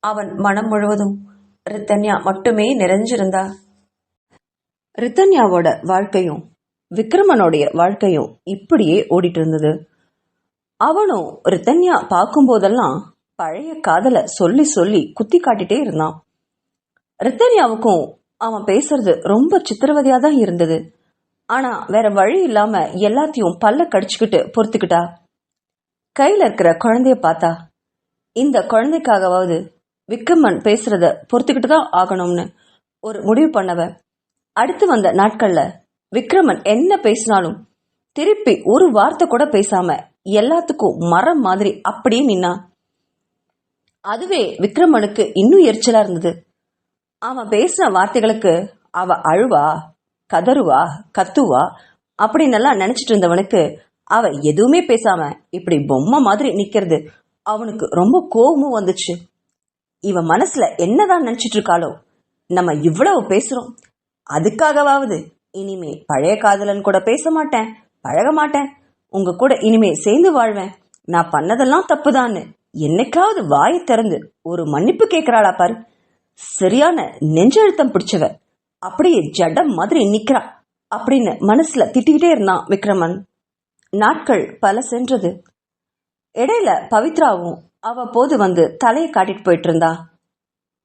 அவன் மனம் முழுவதும் ரித்தன்யா மட்டுமே நிறைஞ்சிருந்தா. ரித்தன்யாவோட வாழ்க்கையும் விக்ரமனுடைய வாழ்க்கையும் இப்படியே ஓடிட்டு இருந்தது. அவனும் ரித்தன்யா பார்க்கும்போதெல்லாம் பழைய காதலை சொல்லி சொல்லி குத்தி காட்டிட்டே இருந்தான். ரித்தன்யாவுக்கும் அவன் பேசுறது ரொம்ப சித்திரவதையா தான் இருந்தது. ஆனா வேற வழி இல்லாம எல்லாத்தையும் பல்ல கடிச்சுக்கிட்டு பொறுத்துக்கிட்டா. கையில இருக்கிற குழந்தைய பார்த்தா இந்த குழந்தைக்காகவாவது விக்ரமன் பேசுறத பொறுத்துக்கிட்டு தான் ஆகணும்னு ஒரு முடிவு பண்ணவ. அடுத்து வந்த நாட்கள்ல விக்ரமன் என்ன பேசினாலும் திருப்பி ஒரு வார்த்தை கூட பேசாம எல்லாத்துக்கும் மரம் மாதிரி அப்படியே நின்னா. அதுவே விக்ரமனுக்கு இன்னும் எரிச்சலா இருந்தது. அவன் பேசின வார்த்தைகளுக்கு அவ அழுவா, கதறுவா, கத்துவா அப்படின்னு எல்லாம் நினைச்சிட்டு இருந்தவனுக்கு அவ எதுவுமே பேசாம இப்படி பொம்மை மாதிரி நிக்கிறது அவனுக்கு ரொம்ப கோபமும் வந்துச்சு. இவன் மனசுல என்னதான் நினைச்சிட்டு இருக்காளோ, நம்ம இவ்வளவு பேசுறோம், அதுக்காகவாவது இனிமே பழைய காதலன் கூட பேச மாட்டேன், பழக மாட்டேன், உங்க கூட இனிமே சேர்ந்து வாழ்வேன், நான் பண்ணதெல்லாம் தப்புதான்னு என்னைக்காவது வாயை திறந்து ஒரு மன்னிப்பு கேட்கிறாளா பாரு. சரியான நெஞ்செழுத்தம் பிடிச்சவ, அப்படியே ஜடம் மாதிரி நிக்கிறா அப்படின்னு மனசுல திட்டிக்கிட்டே இருந்தான் விக்ரமன். நாட்கள் பல சென்றது. இடையில பவித்ராவும் அவ்வப்போது வந்து தலையை காட்டிட்டு போயிட்டு இருந்தா.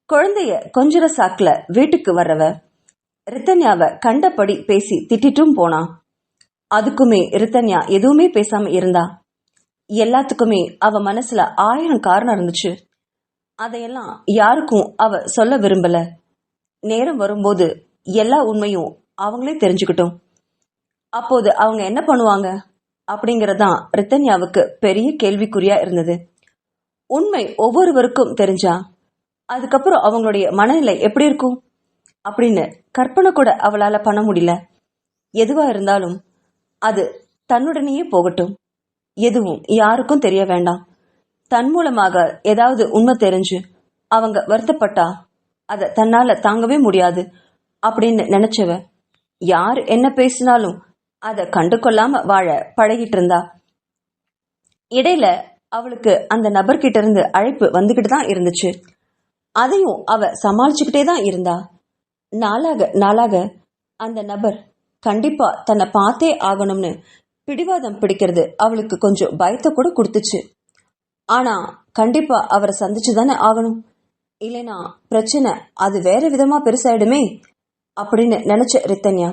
குழந்தைய கொஞ்சர சாக்குல வீட்டுக்கு வர்றவ ரித்தன்யாவை கண்டபடி பேசி திட்டிட்டும் போனா. அதுக்குமே ரித்தன்யா எதுவுமே பேசாம இருந்தா. எல்லாத்துக்குமே அவ மனசுல 1000 காரணம் இருந்துச்சு. அதையெல்லாம் யாருக்கும் அவ சொல்ல விரும்பல. நேரம் வரும்போது எல்லா உண்மையும் அவங்களே தெரிஞ்சுக்கிட்டோம். அப்போது அவங்க என்ன பண்ணுவாங்க அப்படிங்கறதான் ரித்தன்யாவுக்கு பெரிய கேள்விக்குறியா இருந்தது. உண்மை ஒவ்வொருவருக்கும் தெரிஞ்சா அதுக்கப்புறம் அவங்களுடைய மனநிலை எப்படி இருக்கும் அப்படின்னு கற்பனை கூட அவளால பண்ண முடியல. எதுவா இருந்தாலும் அது தன்னுடனேயே போகட்டும், எதுவும் யாருக்கும் தெரிய வேண்டாம். தன் மூலமாக ஏதாவது உண்மை தெரிஞ்சு அவங்க வருத்தப்பட்டா அத தன்னால தாங்கவே முடியாது அப்படின்னு நினைச்சவ யார் என்ன பேசினாலும் அதை கண்டு கொள்ளாம வாழ பழகிட்டு இருந்தா. இடையில அவளுக்கு அந்த நபர்கிட்ட இருந்து அழைப்பு வந்துகிட்டு தான் இருந்துச்சு. அதையும் அவ சமாளிச்சுக்கிட்டே தான் இருந்தா. நாளாக நாளாக அந்த நபர் கண்டிப்பா தன்னை பார்த்தே ஆகணும்னு பிடிவாதம் பிடிக்கிறது அவளுக்கு கொஞ்சம் பயத்தை கூட கொடுத்துச்சு. ஆனா கண்டிப்பா அவரை சந்திச்சுதானே ஆகணும், இல்லைனா பிரச்சனை அது வேற விதமா பெருசாயிடுமே அப்படின்னு நினைச்ச ரித்தன்யா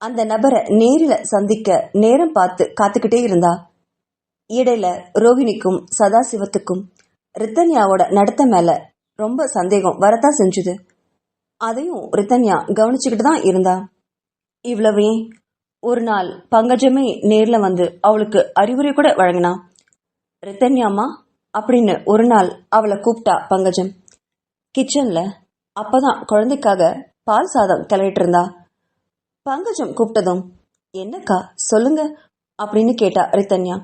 அந்த நபரை நேரில சந்திக்க நேரம் பார்த்து காத்துக்கிட்டே இருந்தா. இடையில ரோஹிணிக்கும் சதாசிவத்துக்கும் ரித்தன்யாவோட நடத்த மேல ரொம்ப சந்தேகம் வரத்தான் செஞ்சுது. அதையும் ரித்தன்யா கவனிச்சுக்கிட்டு தான் இருந்தா. இவ்வளவே ஒரு நாள் பங்கஜமே நேர்ல வந்து அவளுக்கு அறிவுரை கூட வழங்கினா. ரித்தன்யாமா அப்படின்னு ஒரு நாள் அவளை கூப்பிட்டா பங்கஜம். கிச்சன்ல அப்பதான் குழந்தைக்காக பால் சாதம் கிளறிட்டு இருந்தா. பங்கஜம் கூப்பிட்டதும் என்னக்கா சொல்லுங்க அப்படின்னு கேட்டா ரித்தன்யா.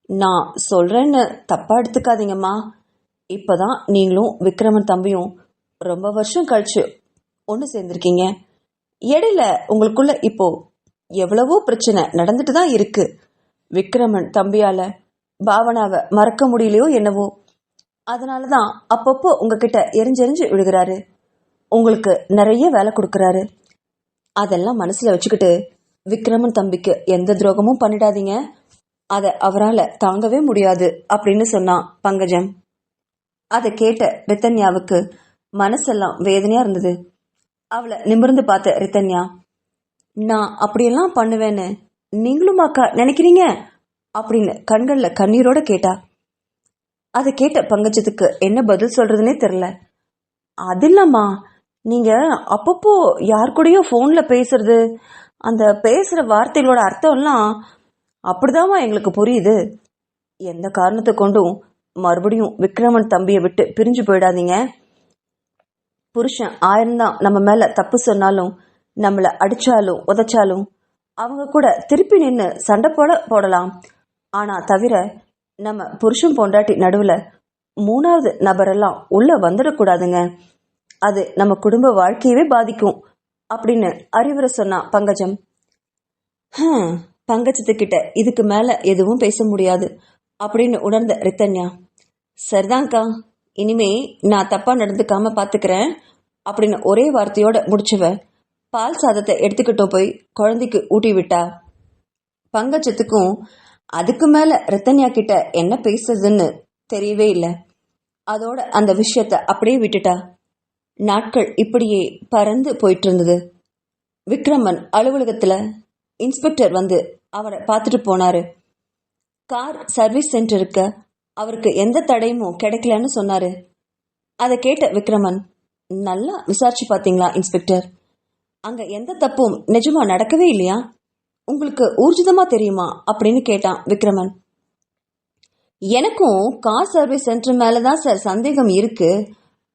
நான் சொல்றேன்னு தப்பா எடுத்துக்காதீங்கம்மா, இப்பதான் நீங்களும் விக்ரமன் தம்பியும் ரொம்ப வருஷம் கழிச்சு ஒன்று சேர்ந்திருக்கீங்க. இடையில உங்களுக்குள்ள இப்போ எவ்வளவோ பிரச்சனை நடந்துட்டு தான் இருக்கு. விக்ரமன் தம்பியால பாவனாவை மறக்க முடியலையோ என்னவோ, அதனாலதான் அப்பப்போ உங்ககிட்ட எரிஞ்செறிஞ்சு விழுகிறாரு. உங்களுக்கு நிறைய வேலை கொடுக்கறாரு. அதெல்லாம் மனசுல வச்சுக்கிட்டு விக்ரமன் தம்பிக்கு எந்த துரோகமும் பண்ணிடாதீங்க. அதை அவரால் தாங்கவே முடியாது அப்படின்னு சொன்னான் பங்கஜம். அதை கேட்ட ரித்தன்யாவுக்கு மனசெல்லாம் வேதனையா இருந்தது. அவளை நிமிர்ந்து பார்த்த ரித்தன்யா, நான் அப்படியெல்லாம் பண்ணுவேன்னு நீங்களும் அக்கா நினைக்கிறீங்க அப்படின்னு கண்கள்ல கண்ணீரோட கேட்டா. அதை கேட்ட பங்கஜத்துக்கு என்ன பதில் சொல்றதுன்னே தெரியல. அது இல்லம்மா, நீங்க அப்பப்போ யார் கூடயோ போன்ல பேசுறது, அந்த பேசுற வார்த்தைகளோட அர்த்தம்லாம் அப்படிதாம்மா எங்களுக்கு புரியுது. எந்த காரணத்தை கொண்டும் மறுபடியும் விக்ரமன் தம்பியை விட்டு பிரிஞ்சு போயிடாதீங்க. புருஷன் 1000 தான் நம்ம மேல தப்பு சொன்னாலும், நம்மளை அடிச்சாலும் உதைச்சாலும் அவங்க கூட திருப்பி நின்று சண்டை போடலாம். ஆனா தவிர நம்ம புருஷன் பொண்டாட்டி நடுவுல 3வது நபரெல்லாம் உள்ள வந்துடக்கூடாதுங்க. அது நம்ம குடும்ப வாழ்க்கையவே பாதிக்கும் அப்படின்னு அறிவுரை சொன்னா பங்கஜம். பங்கஜத்துக்கிட்ட இதுக்கு மேல எதுவும் பேச முடியாது அப்படின்னு உணர்ந்த ரித்தன்யா, சரிதான்க்கா, இனிமே நான் தப்பா நடந்துக்காம பாத்துக்கிறேன் அப்படின்னு ஒரே வார்த்தையோட முடிச்சவ பால் சாதத்தை எடுத்துக்கிட்டோம் போய் குழந்தைக்கு ஊட்டி விட்டா. பங்கஜத்துக்கும் அதுக்கு மேல ரித்தன்யா கிட்ட என்ன பேசுறதுன்னு தெரியவே இல்லை. அதோட அந்த விஷயத்த அப்படியே விட்டுட்டா. நாட்கள் இப்படியே பறந்து போயிட்டு இருந்தது. விக்ரமன் அலுவலகத்துல இன்ஸ்பெக்டர் வந்து அவரை பார்த்துட்டு போனாரு. கார் சர்வீஸ் சென்டருக்கு அவருக்கு எந்த தடையும் கிடைக்கலன்னு சொன்னாரு. அதை கேட்ட விக்ரமன், நல்லா விசாரிச்சு பார்த்தீங்களா இன்ஸ்பெக்டர்? அங்க எந்த தப்பும் நிஜமா நடக்கவே இல்லையா? உங்களுக்கு ஊர்ஜிதமா தெரியுமா அப்படின்னு கேட்டான் விக்ரமன். எனக்கும் கார் சர்வீஸ் சென்டர் மேலதான் சார் சந்தேகம் இருக்கு.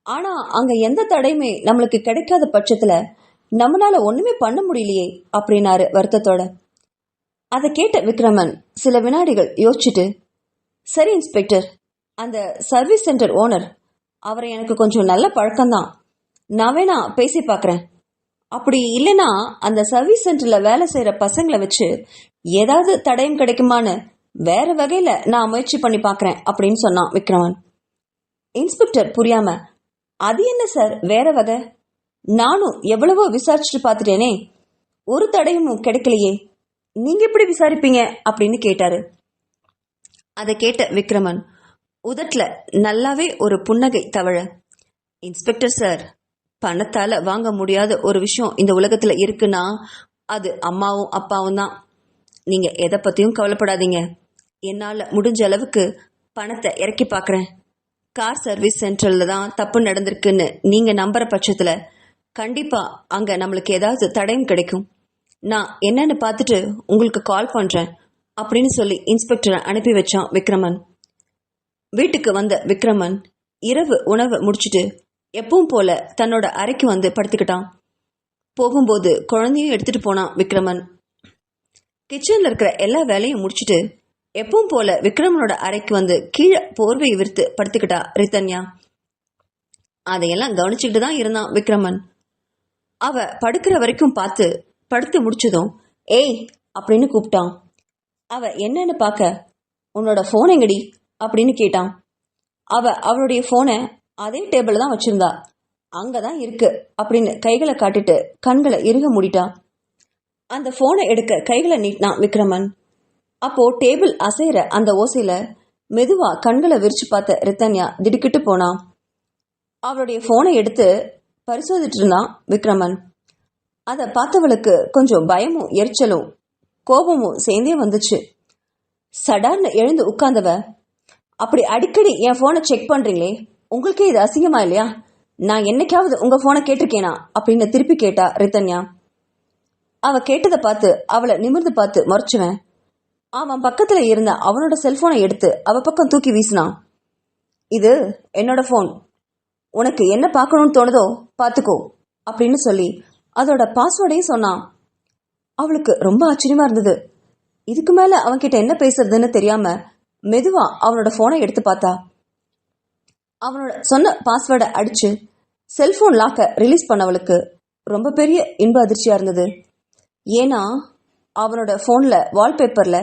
ஆனா அங்க எந்த தடையுமே நம்மளுக்கு கிடைக்காத பட்சத்துல நம்மளால ஒண்ணுமே பண்ண முடியலையே அப்படின்னாரு வருத்தத்தோட. அதை கேட்ட விக்ரமன் சில வினாடிகள் யோசிச்சுட்டு, சரி இன்ஸ்பெக்டர், அந்த சர்வீஸ் சென்டர் ஓனர், அவரை எனக்கு கொஞ்சம் நல்ல பழக்கம்தான், நான் வேணா பேசி பார்க்குறேன். அப்படி இல்லைன்னா அந்த சர்வீஸ் சென்டர்ல வேலை செய்யற பசங்களை வச்சு ஏதாவது தடயம் கிடைக்குமான்னு வேற வகையில நான் முயற்சி பண்ணி பார்க்குறேன் அப்படின்னு சொன்னான் விக்ரமன். இன்ஸ்பெக்டர் புரியாம, அது என்ன சார் வேற வகை? நானும் எவ்வளவோ விசாரிச்சுட்டு பார்த்துட்டேனே, ஒரு தடையும் கிடைக்கலையே, நீங்க எப்படி விசாரிப்பீங்க அப்படின்னு கேட்டாரு. அதை கேட்ட விக்ரமன் உதட்டுல நல்லாவே ஒரு புன்னகை தவழ, இன்ஸ்பெக்டர் சார், பணத்தால வாங்க முடியாத ஒரு விஷயம் இந்த உலகத்துல இருக்குன்னா அது அம்மாவும் அப்பாவும் தான். நீங்க எதை பத்தியும் கவலைப்படாதீங்க. என்னால முடிஞ்ச அளவுக்கு பணத்தை இறக்கி பார்க்குறேன். கார் சர்வீஸ் சென்டர்ல தான் தப்பு நடந்திருக்குன்னு நீங்க நம்புற பட்சத்துல கண்டிப்பா அங்க நம்மளுக்கு ஏதாவது தடயம் கிடைக்கும். நான் என்னன்னு பார்த்துட்டு உங்களுக்கு கால் பண்றேன் அப்படின்னு சொல்லி இன்ஸ்பெக்டரை அனுப்பி வச்சான் விக்ரமன். வீட்டுக்கு வந்த விக்ரமன் இரவு உணவை முடிச்சுட்டு எப்பவும் போல தன்னோட அறைக்கு வந்து படுத்துக்கிட்டான். போகும்போது குழந்தையும் எடுத்துட்டு போனான் விக்ரமன். கிச்சன்ல இருக்கிற எல்லா வேலையும் முடிச்சுட்டு எப்பவும் போல விக்ரமனோட அறைக்கு வந்து கீழே போர்வையை விரித்து படுத்துக்கிட்டா ரித்தன்யா. அதையெல்லாம் கவனிச்சுக்கிட்டு தான் இருந்தான் விக்ரமன். அவ படுக்கிற வரைக்கும் பார்த்து படுத்து முடிச்சதும் ஏய் அப்படின்னு கூப்பிட்டான். அவ என்னன்னு பார்க்க, உன்னோட போன் எங்கடி அப்படின்னு கேட்டான். அவளுடைய போனை அதே டேபிள் தான் வச்சிருந்தா, அங்கதான் இருக்கு அப்படின்னு கைகளை காட்டிட்டு கண்களை இறுக மூடிட்டான். அந்த போனை எடுக்க கைகளை நீட்டினான் விக்ரமன். அப்போ டேபிள் அசைற அந்த ஓசையில மெதுவா கண்களை விரிச்சு பார்த்த ரித்தன்யா திடுக்கிட்டு போனான். அவளுடைய போனை எடுத்து பரிசோதிட்டு இருந்தான் விக்ரமன். அதை பார்த்தவளுக்கு கொஞ்சம் பயமும் எரிச்சலும் கோபமும் சேர்ந்தே வந்துச்சு. சடார்னு எழுந்து உட்கார்ந்தவ, அப்படி அடிக்கடி என் போனை செக் பண்றீங்களே, உங்களுக்கே இது அசிங்கமா இல்லையா? நான் என்னைக்காவது உங்க போனை கேட்டிருக்கேனா அப்படின்னு திருப்பி கேட்டா ரித்தன்யா. அவ கேட்டதை பார்த்து அவளை நிமிர்ந்து பார்த்து மறைச்சுவன். அவன் பக்கத்துல இருந்த அவனோட செல்போனை எடுத்து அவ பக்கம் தூக்கி வீசினான். இது என்னோட போன், உனக்கு என்ன பார்க்கணும்னு தோணுதோ பார்த்துக்கோ அப்படின்னு சொல்லி அதோட பாஸ்வேர்டையும் சொன்னான். அவளுக்கு ரொம்ப ஆச்சரியமா இருந்தது. இதுக்கு மேல அவன்கிட்ட என்ன பேசுறதுன்னு தெரியாம மெதுவா அவனோட போனை எடுத்து பார்த்தா. அவனோட சொன்ன பாஸ்வேர்டை அடிச்சு செல்போன் லாக்க ரிலீஸ் பண்ணவளுக்கு ரொம்ப பெரிய இன்ப அதிர்ச்சியா இருந்தது. ஏன்னா அவனோட போன்ல வால்பேப்பர்ல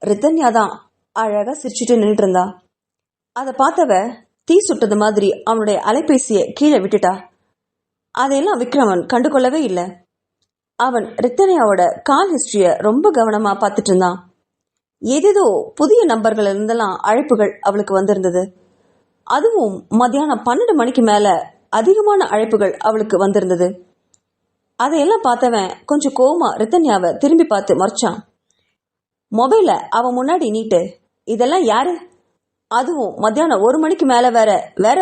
ரித்தன்யா தான் அழகா சிரிச்சுட்டு நின்றுட்டு இருந்தா. அதை பார்த்தவ தீ சுட்டது மாதிரி அவனுடைய அலைபேசியை கீழே விட்டுட்டா. அதையெல்லாம் விக்ரமன் கண்டுகொள்ளவே இல்லை. அவன் ரித்தன்யாவோட கால் ஹிஸ்டரிய ரொம்ப கவனமா பார்த்துட்டு இருந்தான். ஏதேதோ புதிய நம்பர்கள் இருந்தெல்லாம் அழைப்புகள் அவளுக்கு வந்திருந்தது. அதுவும் மத்தியானம் 12 மணிக்கு மேல அதிகமான அழைப்புகள் அவளுக்கு வந்திருந்தது. அதையெல்லாம் பார்த்தவன் கொஞ்சம் கோவமா ரித்தன்யாவை திரும்பி பார்த்து மறைச்சான். மொபைல அவன் முன்னாடி நீட்டு. இதெல்லாம் யாரு? அதுவும் மத்தியானம் 1 மணிக்கு மேல வேற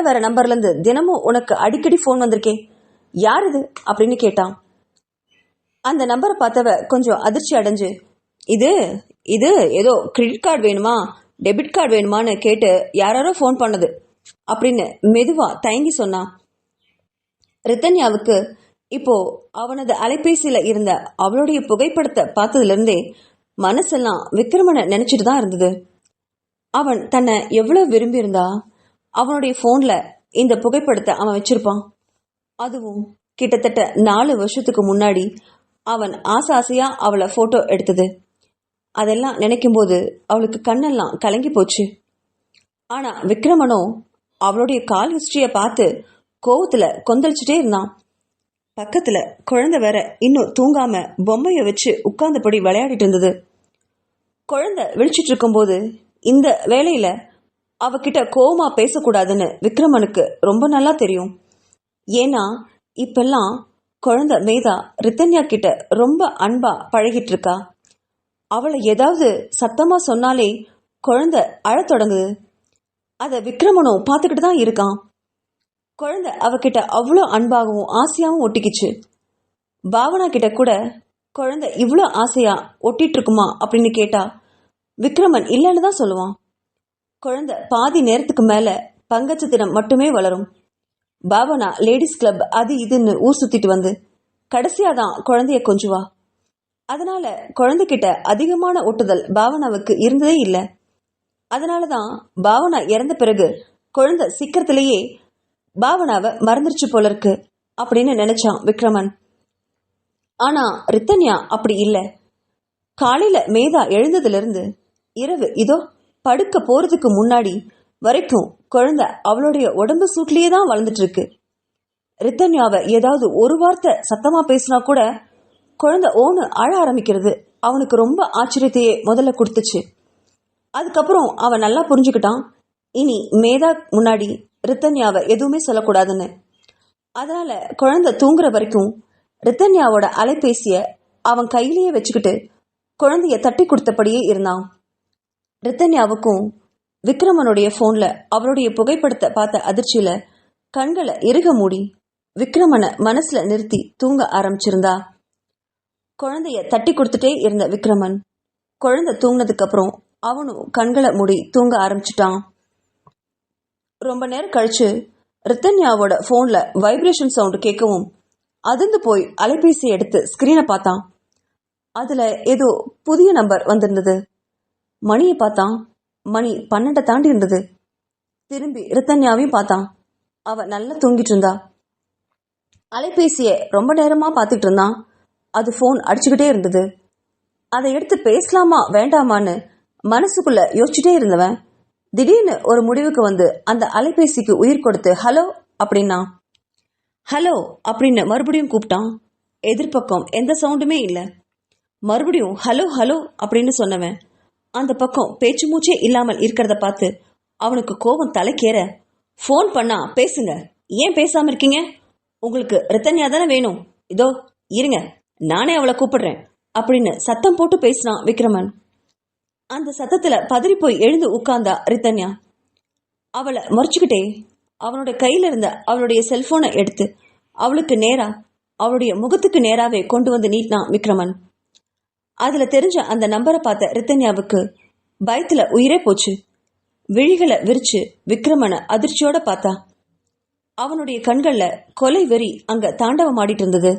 வேற நம்பர்ல இருந்து தினமும் உனக்கு அடிக்கடி போன் வந்திருக்கே, யார் இது அப்படின்னு கேட்டான். அந்த நம்பரை பார்த்தவ கொஞ்சம் அதிர்ச்சி அடைஞ்சு, இது இது ஏதோ கிரெடிட் கார்டு வேணுமா டெபிட் கார்டு வேணுமான்னு கேட்டு யாரோ ஃபோன் பண்ணது அப்படின்னு மெதுவா தயங்கி சொன்னான். ரித்தன்யாவுக்கு இப்போ அவனது அலைபேசியில இருந்த அவளுடைய புகைப்படத்தை பார்த்ததுல இருந்தே மனசெல்லாம் விக்ரமனை நினைச்சிட்டு தான் இருந்தது. அவன் தன்னை எவ்வளவு விரும்பி இருந்தா அவனுடைய போன்ல இந்த புகைப்படத்தை அவன் வச்சிருப்பான். அதுவும் கிட்டத்தட்ட 4 வருஷத்துக்கு முன்னாடி அவன் ஆசையா அவளை போட்டோ எடுத்தது. அதெல்லாம் நினைக்கும் போது அவளுக்கு கண்ணெல்லாம் கலங்கி போச்சு. ஆனா விக்ரமனோ அவளுடைய கால் ஹிஸ்டரிய பார்த்து கோவத்துல கொந்தளிச்சுட்டே இருந்தான். பக்கத்துல குழந்தை வேற இன்னும் தூங்காம பொம்மைய வச்சு உட்கார்ந்தபடி விளையாடிட்டு இருந்தது. குழந்தை விழிச்சிட்டு இருக்கும் போது இந்த வேளையில அவகிட்ட கோவமா பேசக்கூடாதுன்னு விக்ரமனுக்கு ரொம்ப நல்லா தெரியும். ஏன்னா இப்பெல்லாம் குழந்தை மேதா ரித்தன்யா கிட்ட ரொம்ப அன்பா பழகிட்டு இருக்கா. அவளை ஏதாவது சத்தமா சொன்னாலே குழந்தை அழத் தொடங்குது. அத விக்ரமனும் பார்த்துக்கிட்டு தான் இருக்கான். குழந்தை அவகிட்ட அவ்வளோ அன்பாகவும் ஆசையாகவும் ஒட்டிக்கிச்சு. பாவனா கிட்ட கூட குழந்தை இவ்வளோ ஆசையா ஒட்டிட்டு இருக்குமா அப்படின்னு கேட்டா விக்ரமன் இல்லைன்னு தான் சொல்லுவான். குழந்தை பாதி நேரத்துக்கு மேல பங்கச்சத்திரம் மட்டுமே வளரும். பாவனா லேடிஸ் கிளப் அது இதுன்னு ஊர் சுத்திட்டு வந்து கடைசியாதான் குழந்தைய கொஞ்சுவா. அதனால குழந்தைகிட்ட அதிகமான ஒட்டுதல் பாவனாவுக்கு இருந்ததே இல்லை. அதனாலதான் பாவனா இறந்த பிறகு குழந்தை சீக்கிரத்திலேயே பாவனாவை மறந்துருச்சு போல இருக்கு அப்படின்னு நினைச்சான் விக்ரமன். ஆனா ரித்தன்யா அப்படி இல்லை. காலையில மேதா எழுந்ததுல இருந்து இரவு இதோ படுக்க போறதுக்கு முன்னாடி வரைக்கும் குழந்தை அவளுடைய உடம்பு சூட்லயே தான் வளர்ந்துட்டு இருக்கு. ரித்தன்யாவை ஏதாவது ஒரு வார்த்தை சத்தமா பேசினா கூட குழந்தை ஓன்னு அழ ஆரம்பிக்கிறது அவனுக்கு ரொம்ப ஆச்சரியத்தையே முதல்ல கொடுத்துச்சு. அதுக்கப்புறம் அவன் நல்லா புரிஞ்சுக்கிட்டான், இனி மேதா முன்னாடி ரித்தன்யாவை எதுவுமே சொல்லக்கூடாதுன்னு. அதனால குழந்தை தூங்குற வரைக்கும் ரித்தன்யாவோட அலைபேசிய அவன் கையிலேயே வச்சுக்கிட்டு குழந்தைய தட்டி கொடுத்தபடியே இருந்தான். ரித்தன்யாவுக்கும் விக்ரமனுடைய போன்ல அவளுடைய புகைப்படத்தை பார்த்த அதிர்ச்சியில கண்களை இறுக மூடி விக்ரமனை மனசுல நிறுத்தி தூங்க ஆரம்பிச்சிருந்தா. குழந்தைய தட்டி கொடுத்துட்டே இருந்த விக்ரமன் குழந்தை தூங்கினதுக்கு அப்புறம் அவனும் கண்களை மூடி தூங்க ஆரம்பிச்சிட்டான். ரொம்ப நேரம் கழிச்சு ரித்தன்யாவோட போன்ல வைப்ரேஷன் சவுண்ட் கேட்கவும் அதிர்ந்து போய் அலைபேசி எடுத்து ஸ்கிரீனை பார்த்தான். அதுல ஏதோ புதிய நம்பர் வந்திருந்தது. மணியை பார்த்தான். மணி 12 தாண்டி இருந்தது. திரும்பி ரித்தன்யாவையும் பார்த்தான். அவ நல்லா தூங்கிட்டு இருந்தா. அலைபேசிய ரொம்ப நேரமா பார்த்துட்டு இருந்தான். அது போன் அடிச்சுக்கிட்டே இருந்தது. அதை எடுத்து பேசலாமா வேண்டாமான்னு மனசுக்குள்ள யோசிச்சுட்டே இருந்தவன் திடீர்னு ஒரு முடிவுக்கு வந்து அந்த அலைபேசிக்கு உயிர் கொடுத்து ஹலோ அப்படின்னா. ஹலோ அப்படின்னு மறுபடியும் கூப்பிட்டான். எதிர்பக்கம் எந்த சவுண்டுமே இல்லை. மறுபடியும் ஹலோ ஹலோ அப்படின்னு சொன்னவன் அந்த பக்கம் பேச்சு மூச்சே இல்லாமல் இருக்கிறத பார்த்து அவனுக்கு கோபம் தலைக்கேற, போன் பண்ணா பேசுங்க, ஏன் பேசாம இருக்கீங்க? உங்களுக்கு ரித்தன்யா தானே வேணும், இதோ இருங்க நானே அவளை கூப்பிடுறேன் அப்படின்னு சத்தம் போட்டு பேசினான் விக்ரமன். அந்த சத்தத்துல பதறி போய் எழுந்து உட்கார்ந்தா ரித்தன்யா. அவளை மறைச்சுக்கிட்டே அவனோட கையில இருந்த அவளுடைய செல்போனை எடுத்து அவளுக்கு நேரா அவளுடைய முகத்துக்கு நேராவே கொண்டு வந்து நீட்டினான் விக்ரமன். அதுல தெரிஞ்ச அந்த நம்பரை பார்த்த ரித்தன்யாவுக்கு பயத்துல உயிரே போச்சு. விழிகளை விரிச்சு விக்ரமனை அதிர்ச்சியோட பார்த்தா. அவனுடைய கண்கள்ல கொலை வெறி அங்க தாண்டவம் ஆடிட்டு இருந்தது.